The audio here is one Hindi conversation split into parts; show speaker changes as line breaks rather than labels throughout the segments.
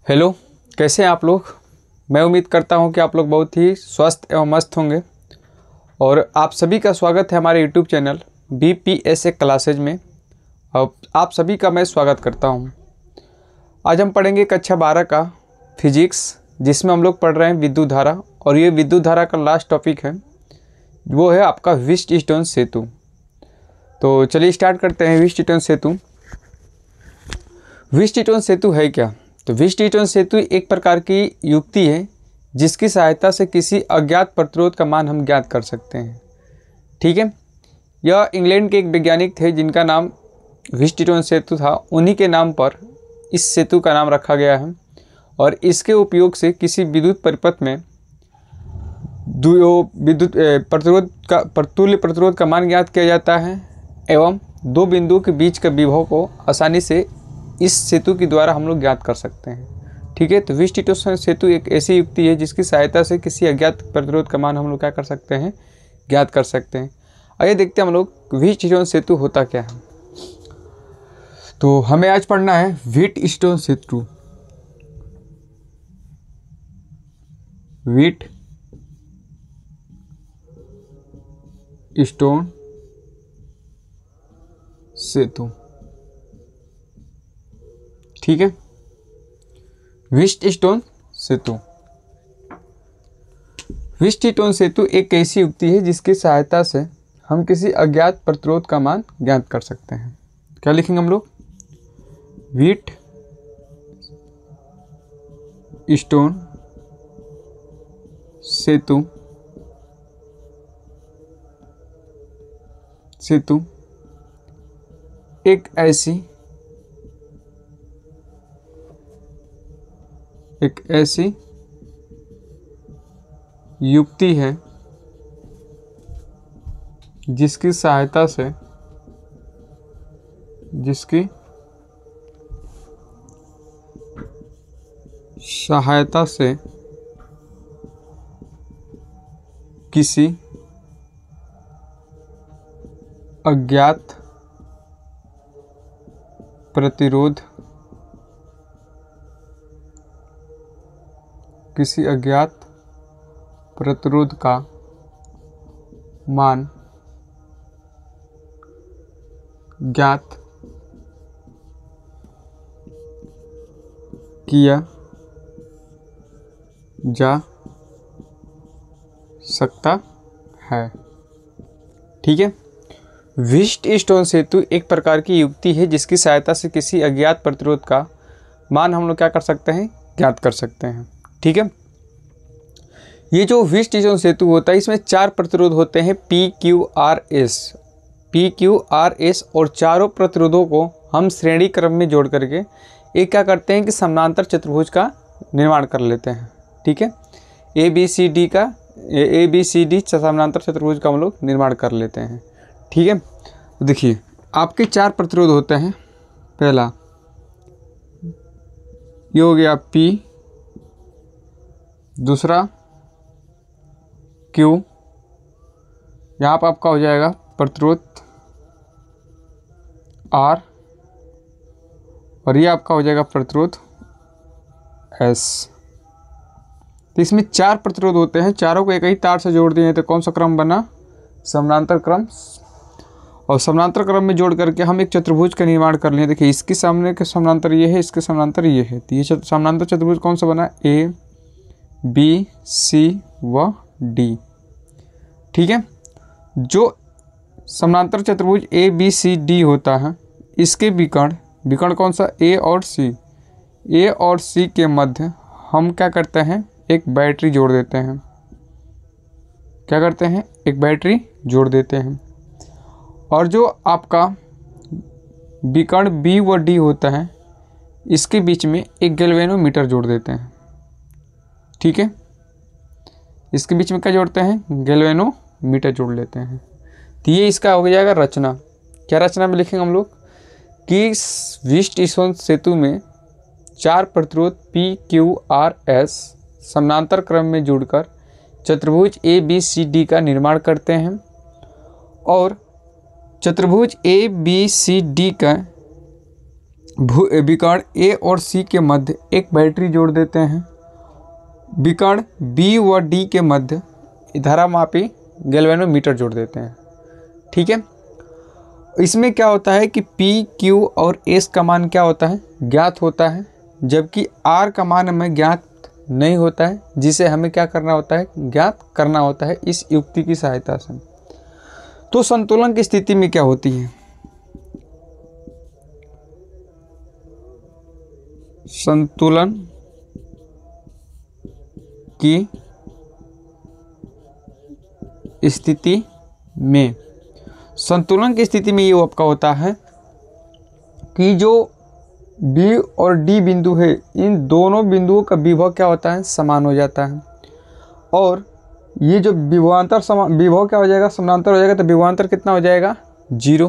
हेलो, कैसे हैं आप लोग। मैं उम्मीद करता हूं कि आप लोग बहुत ही स्वस्थ एवं मस्त होंगे और आप सभी का स्वागत है हमारे यूट्यूब चैनल BPSA क्लासेज में। अब आप सभी का मैं स्वागत करता हूं। आज हम पढ़ेंगे कक्षा 12 का फिजिक्स, जिसमें हम लोग पढ़ रहे हैं विद्युत धारा, और ये विद्युत धारा का लास्ट टॉपिक है, वो है आपका व्हिटस्टोन सेतु। तो चलिए स्टार्ट करते हैं। व्हिटस्टोन सेतु, व्हिटस्टोन सेतु है क्या? तो व्हिटस्टोन सेतु एक प्रकार की युक्ति है जिसकी सहायता से किसी अज्ञात प्रतिरोध का मान हम ज्ञात कर सकते हैं। ठीक है, यह इंग्लैंड के एक वैज्ञानिक थे जिनका नाम व्हिटस्टोन सेतु था। उन्हीं के नाम पर इस सेतु का नाम रखा गया है और इसके उपयोग से किसी विद्युत परिपथ में विद्युत प्रतिरोध का तुल्य प्रतिरोध का मान ज्ञात किया जाता है एवं दो बिंदुओं के बीच का विभव को आसानी से इस सेतु के द्वारा हम लोग ज्ञात कर सकते हैं। ठीक है, तो व्हिटस्टोन सेतु एक ऐसी युक्ति है जिसकी सहायता से किसी अज्ञात प्रतिरोध का मान हम लोग क्या कर सकते हैं, ज्ञात कर सकते हैं। आइए देखते हैं हम लोग व्हिटस्टोन सेतु होता क्या है। तो हमें आज पढ़ना है व्हिटस्टोन सेतु। व्हिटस्टोन सेतु, ठीक है। व्हिटस्टोन सेतु, व्हिटस्टोन सेतु एक ऐसी युक्ति है जिसकी सहायता से हम किसी अज्ञात प्रतिरोध का मान ज्ञात कर सकते हैं। क्या लिखेंगे हम लोग? व्हिटस्टोन सेतु एक ऐसी युक्ति है जिसकी सहायता से किसी अज्ञात प्रतिरोध का मान ज्ञात किया जा सकता है। ठीक है, व्हिटस्टोन सेतु एक प्रकार की युक्ति है जिसकी सहायता से किसी अज्ञात प्रतिरोध का मान हम लोग क्या कर सकते हैं, ज्ञात कर सकते हैं। ठीक है, ये जो व्हिटस्टोन सेतु होता है इसमें 4 प्रतिरोध होते हैं, PQRS, और चारों प्रतिरोधों को हम श्रेणी क्रम में जोड़ करके एक क्या करते हैं कि समानांतर चतुर्भुज का निर्माण कर लेते हैं। ठीक है, ABCD समानांतर चतुर्भुज का हम लोग निर्माण कर लेते हैं। ठीक है, तो देखिए आपके 4 प्रतिरोध होते हैं। पहला ये हो गया P, दूसरा Q, यहाँ पर आपका हो जाएगा प्रतिरोध R, और ये आपका हो जाएगा प्रतिरोध S। तो इसमें 4 प्रतिरोध होते हैं, चारों को एक ही तार से जोड़ दिए तो कौन सा क्रम बना? समानांतर क्रम। और समानांतर क्रम में जोड़ करके हम एक चतुर्भुज का निर्माण कर लिए। देखिए इसके सामने के समानांतर ये है, इसके समानांतर ये है, तो ये समानांतर चतुर्भुज कौन सा बना? A, B, C व D। ठीक है, जो समानांतर चतुर्भुज ABCD होता है इसके विकर्ण कौन सा? A और C के मध्य हम क्या करते हैं? एक बैटरी जोड़ देते हैं। क्या करते हैं? एक बैटरी जोड़ देते हैं। और जो आपका विकर्ण B व D होता है इसके बीच में एक गैल्वेनोमीटर जोड़ देते हैं। ठीक है, इसके बीच में क्या जोड़ते हैं? गैल्वेनोमीटर जोड़ लेते हैं। तो ये इसका हो जाएगा रचना। क्या रचना में लिखेंगे हम लोग कि व्हिटस्टोन सेतु में 4 प्रतिरोध PQRS समानांतर क्रम में जुड़कर चतुर्भुज ABCD का निर्माण करते हैं और चतुर्भुज ABCD का विकर्ण ए और सी के मध्य एक बैटरी जोड़ देते हैं। विकर्ण बी व डी के मध्य धारामापी गैल्वेनोमीटर जोड़ देते हैं। ठीक है, इसमें क्या होता है कि पी क्यू और एस का मान क्या होता है, ज्ञात होता है, जबकि आर का मान हमें ज्ञात नहीं होता है, जिसे हमें क्या करना होता है, ज्ञात करना होता है इस युक्ति की सहायता से। तो संतुलन की स्थिति में क्या होती है, संतुलन की स्थिति में, संतुलन की स्थिति में ये आपका होता है कि जो बी और डी बिंदु है, इन दोनों बिंदुओं का विभव क्या होता है, समान हो जाता है। और ये जो विभवांतर समान, विभव क्या हो जाएगा, समानांतर हो जाएगा, तो विभवांतर कितना हो जाएगा, जीरो।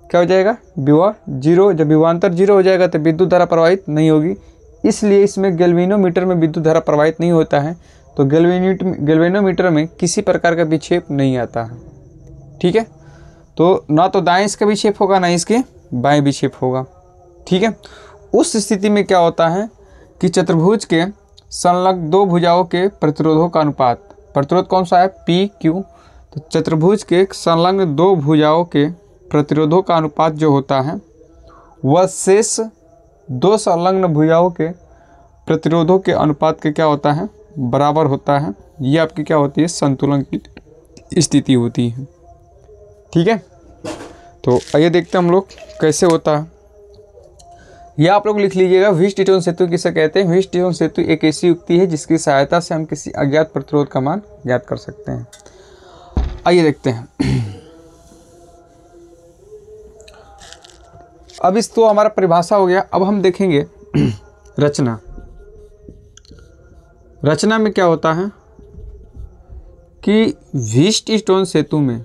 क्या हो जाएगा, विभव जीरो। जब विभवांतर जीरो हो जाएगा तो विद्युत धारा प्रवाहित नहीं होगी, इसलिए इसमें गैल्वेनोमीटर में विद्युत धारा प्रवाहित नहीं होता है। तो गैल्वेनोमीटर में किसी प्रकार का विक्षेप नहीं आता है। ठीक है, तो ना तो दाएं इसका विक्षेप होगा, ना इसके बाएं विक्षेप होगा। ठीक है, उस स्थिति में क्या होता है कि चतुर्भुज के संलग्न दो भुजाओं के प्रतिरोधों का अनुपात, प्रतिरोध कौन सा है, पी क्यू। तो चतुर्भुज के संलग्न दो भुजाओं के प्रतिरोधों का अनुपात जो होता है वह शेष दो संलग्न भुजाओं के प्रतिरोधों के अनुपात के क्या होता है, बराबर होता है। ये आपकी क्या होती है, संतुलन की स्थिति होती है। ठीक है, तो आइए देखते हैं हम लोग कैसे होता है। यह आप लोग लिख लीजिएगा, व्हिटस्टोन सेतु किसे कहते हैं। व्हिटस्टोन सेतु एक ऐसी युक्ति है जिसकी सहायता से हम किसी अज्ञात प्रतिरोध का मान ज्ञात कर सकते हैं। आइए देखते हैं। अब इस तो हमारा परिभाषा हो गया। अब हम देखेंगे रचना। रचना में क्या होता है कि व्हिटस्टोन सेतु में,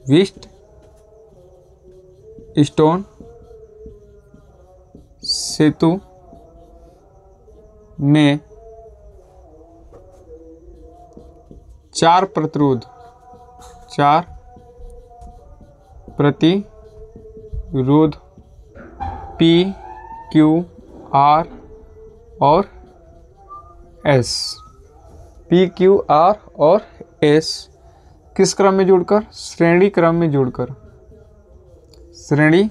व्हिटस्टोन सेतु में चार प्रतिरोध P, Q, R और S, P, Q, R और S किस क्रम में जोड़कर, श्रेणी क्रम में जोड़कर, श्रेणी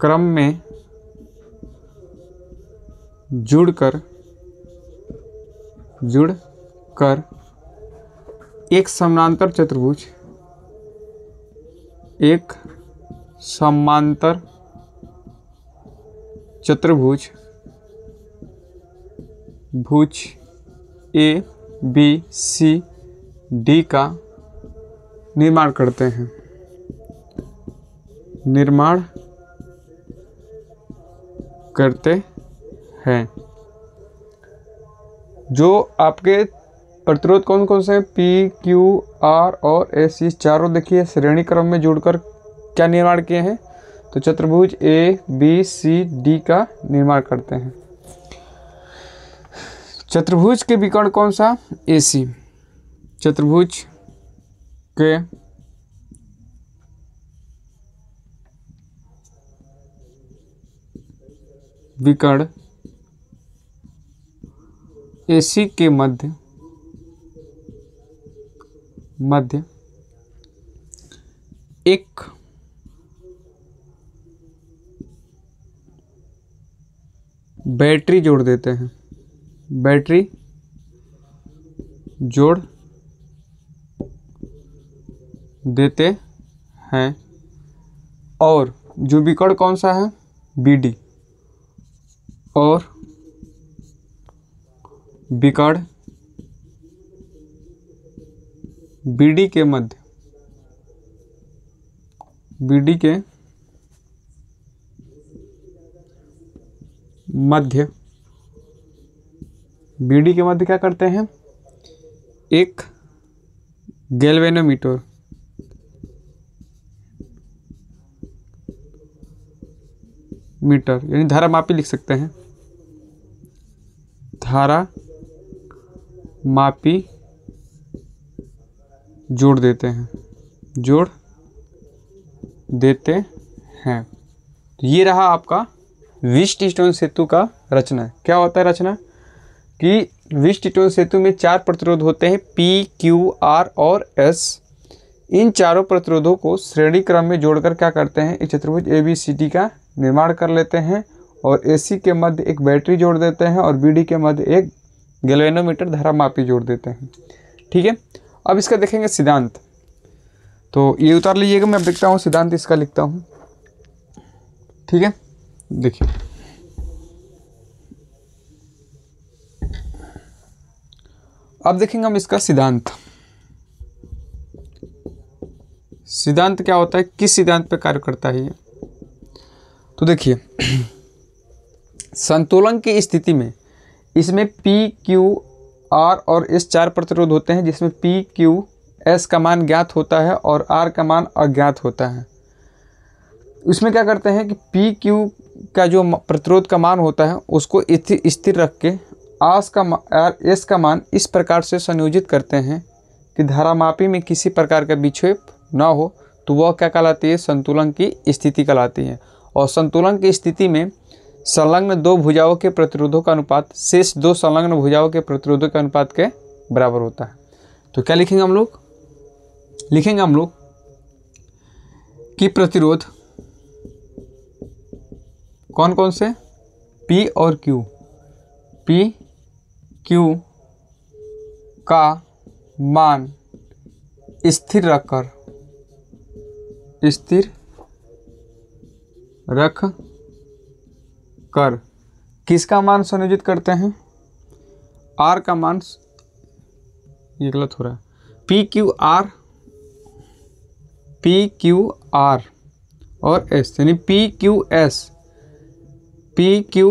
क्रम में जुड़कर एक समानांतर चतुर्भुज, एक समांतर चतुर्भुज भुज ए बी सी डी का निर्माण करते हैं, निर्माण करते हैं। जो आपके प्रतिरोध कौन कौन से हैं, पी क्यू आर और एस, ये चारों देखिए श्रेणी क्रम में जोड़कर क्या निर्माण किए हैं, तो चतुर्भुज ए बी सी डी का निर्माण करते हैं। चतुर्भुज के विकर्ण कौन सा, ए सी। चतुर्भुज के विकर्ण एसी के मध्य एक बैटरी जोड़ देते हैं, बैटरी जोड़ देते हैं। और जो विकर्ण कौन सा है, बी डी, और विकर्ण बीडी के मध्य, बीडी के मध्य क्या करते हैं, एक गैल्वेनोमीटर, यानी धारा मापी लिख सकते हैं, धारा मापी जोड़ देते हैं, तो ये रहा आपका व्हीटस्टोन सेतु का रचना। क्या होता है रचना कि व्हीटस्टोन सेतु में 4 प्रतिरोध होते हैं, P, Q, R और S। इन चारों प्रतिरोधों को श्रेणी क्रम में जोड़कर क्या करते हैं, एक चतुर्भुज ABCD का निर्माण कर लेते हैं और AC के मध्य एक बैटरी जोड़ देते हैं और BD के मध्य एक गैल्वेनोमीटर धारामापी जोड़ देते हैं। ठीक है, अब इसका देखेंगे सिद्धांत। तो ये उतार लीजिएगा, मैं देखता हूँ सिद्धांत इसका लिखता हूँ। ठीक है, देखिए अब देखेंगे हम इसका सिद्धांत। सिद्धांत क्या होता है, किस सिद्धांत पे कार्य करता है ये। तो देखिए संतुलन की स्थिति में इसमें P, Q, R और S 4 प्रतिरोध होते हैं, जिसमें P, Q, S का मान ज्ञात होता है और R का मान अज्ञात होता है। इसमें क्या करते हैं कि P, Q का जो प्रतिरोध का मान होता है उसको स्थिर रख के S का मान इस प्रकार से संयोजित करते हैं कि धारामापी में किसी प्रकार का विक्षेप ना हो, तो वह क्या कहलाती है, संतुलन की स्थिति कहलाती है। और संतुलन की स्थिति में संलग्न 2 भुजाओं के प्रतिरोधों का अनुपात शेष 2 संलग्न भुजाओं के प्रतिरोधों के अनुपात के बराबर होता है। तो क्या लिखेंगे हम लोग, लिखेंगे हम लोग कि प्रतिरोध कौन कौन से, P और Q, P, Q का मान स्थिर रख कर किसका मान संयोजित करते हैं, R का मान, ये गलत हो रहा है, P, Q, R और S, यानी P, Q,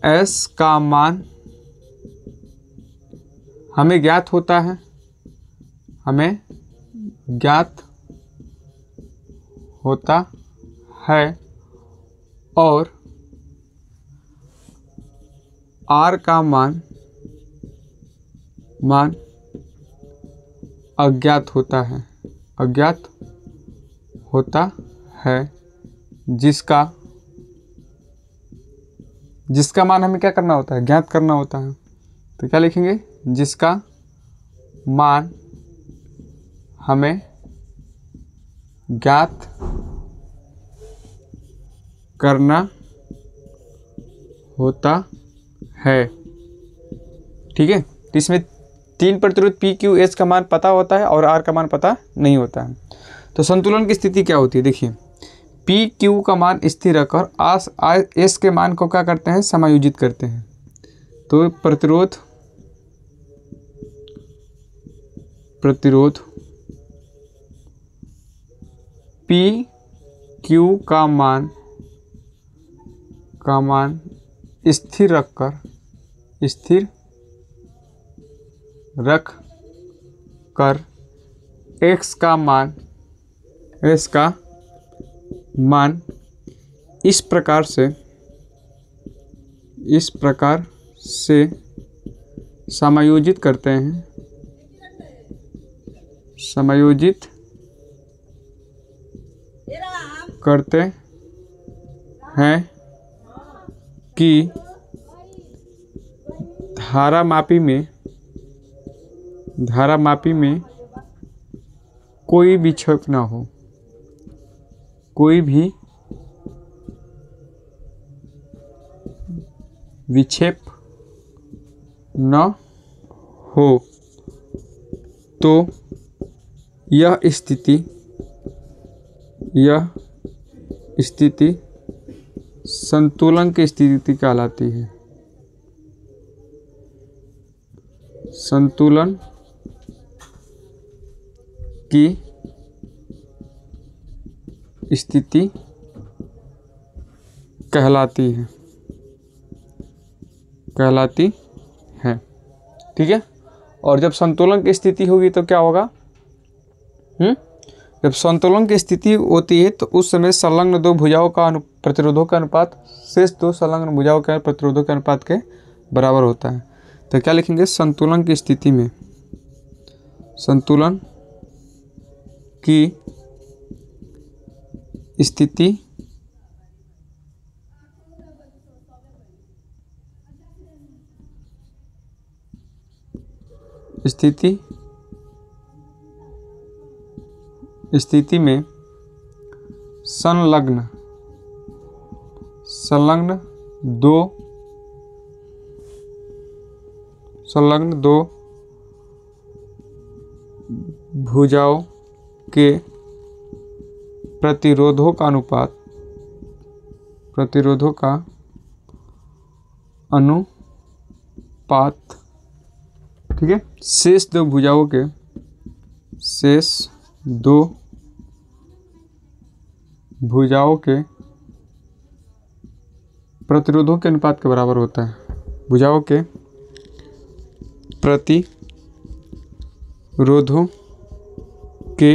S का मान हमें ज्ञात होता है, और R का मान अज्ञात होता है, जिसका मान हमें क्या करना होता है, ज्ञात करना होता है। तो क्या लिखेंगे, जिसका मान हमें ज्ञात करना होता है। ठीक है, तो इसमें 3 प्रतिरोध P, Q, S का मान पता होता है और R का मान पता नहीं होता है। तो संतुलन की स्थिति क्या होती है, देखिए P, Q का मान स्थिर रखकर S के मान को क्या करते हैं, समायोजित करते हैं। तो प्रतिरोध P, Q का मान स्थिर रख कर S का मान इस प्रकार से समायोजित करते हैं, कि धारामापी में कोई विक्षेप ना हो, कोई भी विक्षेप न हो। तो यह स्थिति संतुलन की स्थिति कहलाती है। संतुलन की स्थिति कहलाती है। ठीक है, और जब संतुलन की स्थिति होगी तो क्या होगा, जब संतुलन की स्थिति होती है तो उस समय संलग्न 2 भुजाओं का प्रतिरोधों का अनुपात शेष 2 संलग्न भुजाओं के प्रतिरोधों के अनुपात के बराबर होता है। तो क्या लिखेंगे, संतुलन की स्थिति में संतुलन की स्थिति स्थिति में संलग्न दो भुजाओं के प्रतिरोधों का अनुपात, ठीक है, शेष दो भुजाओं के प्रतिरोधों के अनुपात के बराबर होता है। भुजाओं के प्रतिरोधों के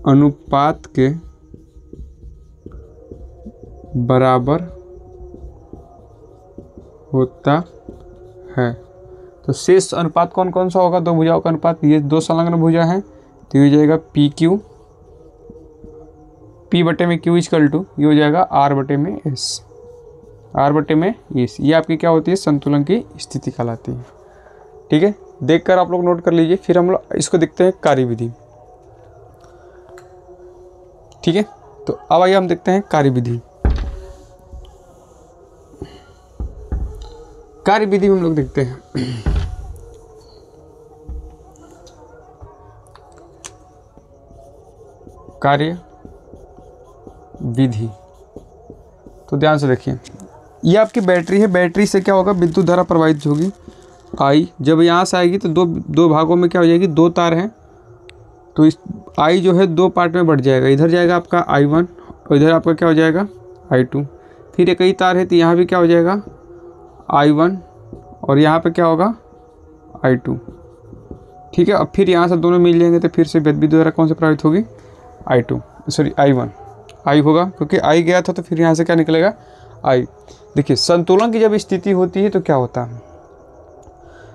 अनुपात के बराबर होता है। तो शेष अनुपात कौन कौन सा होगा? दो भुजाओं का अनुपात। ये दो संलग्न भुजा हैं तो ये हो जाएगा P बटे में Q इक्वल टू, ये हो जाएगा R बटे में S। ये आपकी क्या होती है? संतुलन की स्थिति कहलाती है। ठीक है, देखकर आप लोग नोट कर लीजिए। फिर हम लोग इसको देखते हैं कार्यविधि। ठीक है, तो अब आइए हम देखते हैं कार्यविधि। कार्यविधि में हम लोग देखते हैं कार्य विधि। तो ध्यान से देखिए, ये आपकी बैटरी है। बैटरी से क्या होगा? विद्युत धारा प्रवाहित होगी I। जब यहाँ से आएगी तो दो भागों में क्या हो जाएगी? दो तार हैं तो इस I जो है दो पार्ट में बढ़ जाएगा। इधर जाएगा आपका I1 और इधर आपका क्या हो जाएगा? I2। फिर एक ही तार है तो यहाँ भी क्या हो जाएगा? I1 और यहाँ पे क्या होगा? I2। ठीक है, अब फिर यहाँ से दोनों मिल जाएंगे तो फिर से विद्युत धारा कौन से प्रभावित होगी? I1 I होगा, क्योंकि I गया था तो फिर यहाँ से क्या निकलेगा? I। देखिए, संतुलन की जब स्थिति होती है तो क्या होता है?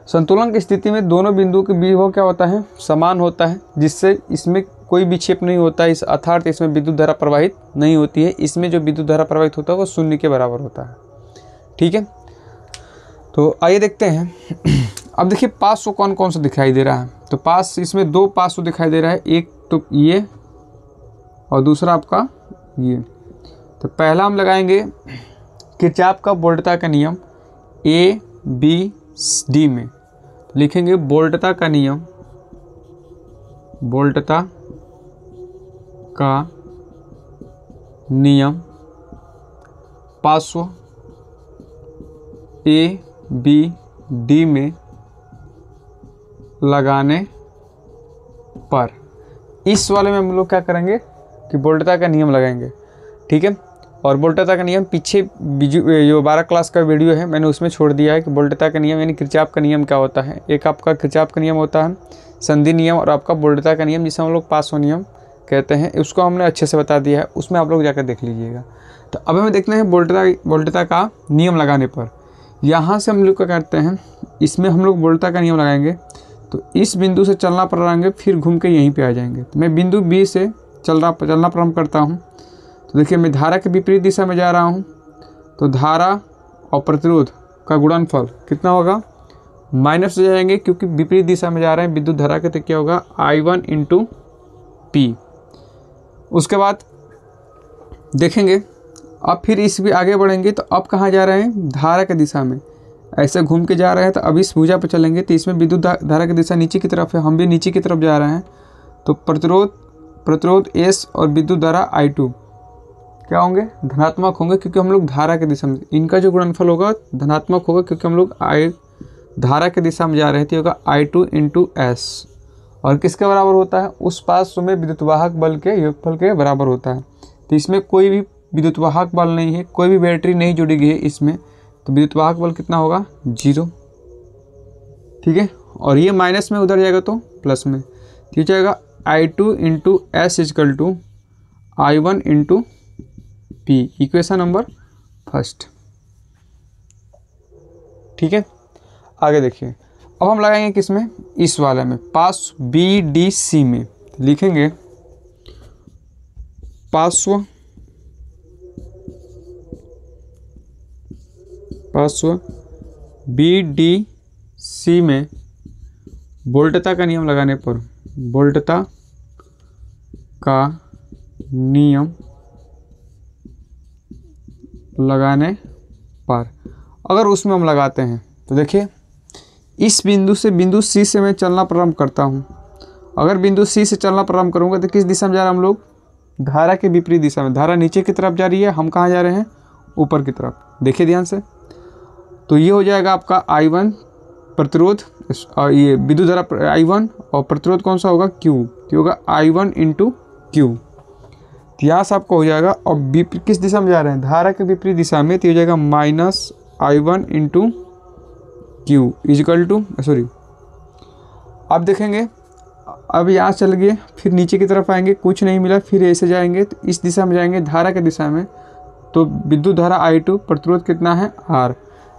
संतुलन की स्थिति में दोनों बिंदुओं के विभव क्या होता है? समान होता है, जिससे इसमें कोई विक्षेप नहीं होता है। अर्थात इसमें विद्युत धारा प्रवाहित नहीं होती है। इसमें जो विद्युत धारा प्रवाहित होता है वो शून्य के बराबर होता है। ठीक है, तो आइए देखते हैं। अब देखिए पार्श्व कौन कौन सा दिखाई दे रहा है। तो पास इसमें दो पार्श्व दिखाई दे रहा है, एक तो ये और दूसरा आपका ये। तो पहला हम लगाएंगे किरचॉफ का वोल्टता का नियम ABD में। लिखेंगे वोल्टता का नियम पार्श्व ABD में लगाने पर। इस वाले में हम लोग क्या करेंगे कि वोल्टता का नियम लगाएंगे। ठीक है, और वोल्टता का नियम पीछे जो 12 क्लास का वीडियो है मैंने उसमें छोड़ दिया है कि वोल्टता का नियम यानी किरचॉफ का नियम क्या होता है। एक आपका किरचॉफ का नियम होता है संधि नियम, और आपका वोल्टता का नियम जिसे हम लोग पार्श्व नियम कहते हैं, उसको हमने अच्छे से बता दिया है। उसमें आप लोग जाकर देख लीजिएगा। तो अब हमें देखना है वोल्टता का नियम लगाने पर। यहाँ से हम लोग क्या करते हैं, इसमें हम लोग वोल्टता का नियम लगाएंगे तो इस बिंदु से चलना प्रारंभ, फिर घूम के यहीं पे आ जाएंगे। तो मैं बिंदु B से चलना प्रारंभ करता हूँ। तो देखिए मैं धारा के विपरीत दिशा में जा रहा हूँ, तो धारा और प्रतिरोध का गुणनफल कितना होगा? माइनस से जाएंगे, क्योंकि विपरीत दिशा में जा रहे हैं विद्युत धारा के। तो क्या होगा? I1 × P। उसके बाद देखेंगे अब फिर इस भी आगे बढ़ेंगे तो अब कहाँ जा रहे हैं? धारा के दिशा में। ऐसे घूम के जा रहे हैं तो अब इस भुजा पर चलेंगे तो इसमें विद्युत धारा की दिशा नीचे की तरफ है, हम भी नीचे की तरफ जा रहे हैं। तो प्रतिरोध S और विद्युत धारा I2 क्या होंगे? धनात्मक होंगे, क्योंकि हम लोग धारा के दिशा में, इनका जो गुणनफल होगा धनात्मक होगा, क्योंकि हम लोग धारा के दिशा में जा रहे थे। होगा I2 × S। और किसके बराबर होता है? उस पार्श्व में विद्युतवाहक बल के योगफल के बराबर होता है। तो इसमें कोई भी विद्युतवाहक बल नहीं है, कोई भी बैटरी नहीं जुड़ी गई है इसमें, तो विद्युतवाहक बल कितना होगा? 0। ठीक है, और ये माइनस में उधर जाएगा तो प्लस में। ठीक जाएगा I2 × S = I1 × P। Equation number first. ठीक है, आगे देखिए। अब हम लगाएंगे किसमें? इस वाले में, पार्श्व BDC में। लिखेंगे पार्श्व BDC में वोल्टता का नियम लगाने पर, वोल्टता का नियम लगाने पर अगर उसमें हम लगाते हैं तो देखिए इस बिंदु से बिंदु सी से मैं चलना प्रारंभ करता हूँ। अगर बिंदु सी से चलना प्रारंभ करूँगा तो किस दिशा में जा रहे हैं हम लोग? धारा के विपरीत दिशा में। धारा नीचे की तरफ जा रही है, हम कहाँ जा रहे हैं? ऊपर की तरफ। देखिए ध्यान से, तो ये हो जाएगा आपका I1 प्रतिरोध, और ये विद्युत धारा I1 और प्रतिरोध कौन सा होगा? Q। ये होगा I1 × Q। तो यहाँ से आपको हो जाएगा, और किस दिशा में जा रहे हैं? धारा के विपरीत दिशा में, तो हो जाएगा -I1 × Q is equal to, sorry अब देखेंगे, अब यहाँ चल गए, फिर नीचे की तरफ आएंगे, कुछ नहीं मिला, फिर ऐसे जाएंगे तो इस दिशा में जाएंगे, धारा के दिशा में, तो विद्युत धारा I2, प्रतिरोध कितना है? R।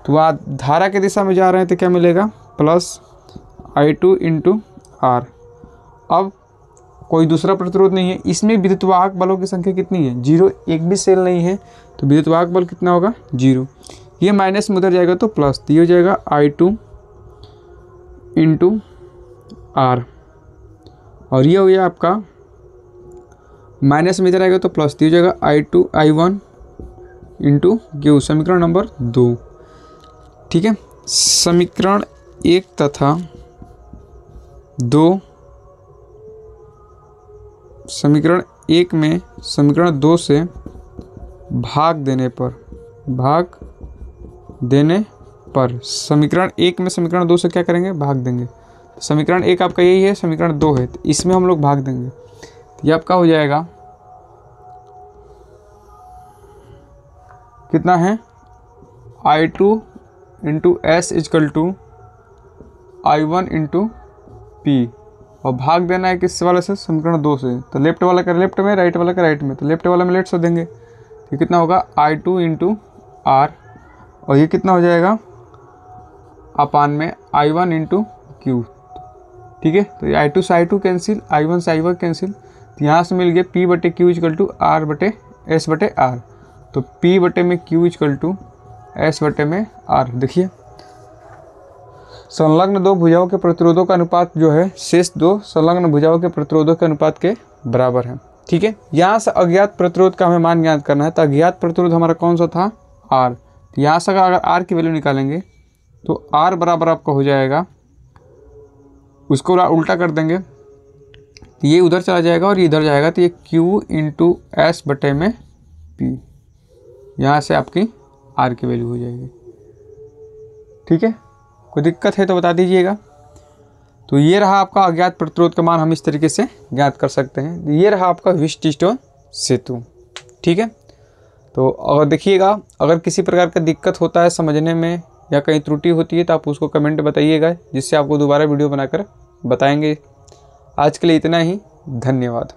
तो वहाँ धारा के दिशा में जा रहे हैं तो क्या मिलेगा? +I2 × R। अब कोई दूसरा प्रतिरोध नहीं है, इसमें विद्युत वाहक बलों की संख्या कितनी है? 0, एक भी सेल नहीं है, तो विद्युत वाहक बल कितना होगा? 0। ये माइनस में उधर जाएगा तो प्लस, तो ये हो जाएगा I2 × R, और ये हो गया आपका माइनस में इधर आएगा तो प्लस, तो ये हो जाएगा I1 × Q, समीकरण नंबर 2। ठीक है, समीकरण 1 तथा 2, समीकरण 1 में समीकरण 2 से भाग देने पर समीकरण 1 में समीकरण 2 से क्या करेंगे? भाग देंगे। तो समीकरण 1 आपका यही है, समीकरण 2 है, तो इसमें हम लोग भाग देंगे, तो ये आपका हो जाएगा कितना है? I2 × S = I1 × P, और भाग देना है किस वाले से? समीकरण 2 से। तो लेफ्ट वाला का लेफ्ट में, राइट वाला का राइट में, तो लेफ्ट वाला में लेफ्ट से देंगे, तो कितना होगा? I2 × R, और ये कितना हो जाएगा? अपान में I1 × Q। ठीक है, तो ये I2 से I2 कैंसिल, I1 से I1 कैंसिल, तो यहाँ से मिल गया P/Q = R/S/R। तो P/Q = S/R। देखिए संलग्न दो भुजाओं के प्रतिरोधों का अनुपात जो है शेष दो संलग्न भुजाओं के प्रतिरोधों के अनुपात के बराबर है। ठीक है, यहाँ से अज्ञात प्रतिरोध का हमें मान ज्ञात करना है, तो अज्ञात प्रतिरोध हमारा कौन सा था? R। तो यहाँ से अगर R की वैल्यू निकालेंगे तो R बराबर आपका हो जाएगा, उसको उल्टा कर देंगे तो ये उधर चला जाएगा और ये इधर जाएगा, तो ये Q × S/P, यहाँ से आपकी R की वैल्यू हो जाएगी। ठीक है, कोई दिक्कत है तो बता दीजिएगा। तो ये रहा आपका अज्ञात प्रतिरोध का मान, हम इस तरीके से ज्ञात कर सकते हैं। ये रहा आपका व्हिटस्टोन सेतु। ठीक है, तो अगर देखिएगा, अगर किसी प्रकार का दिक्कत होता है समझने में या कहीं त्रुटि होती है तो आप उसको कमेंट बताइएगा, जिससे आपको दोबारा वीडियो बनाकर बताएंगे। आज के लिए इतना ही, धन्यवाद।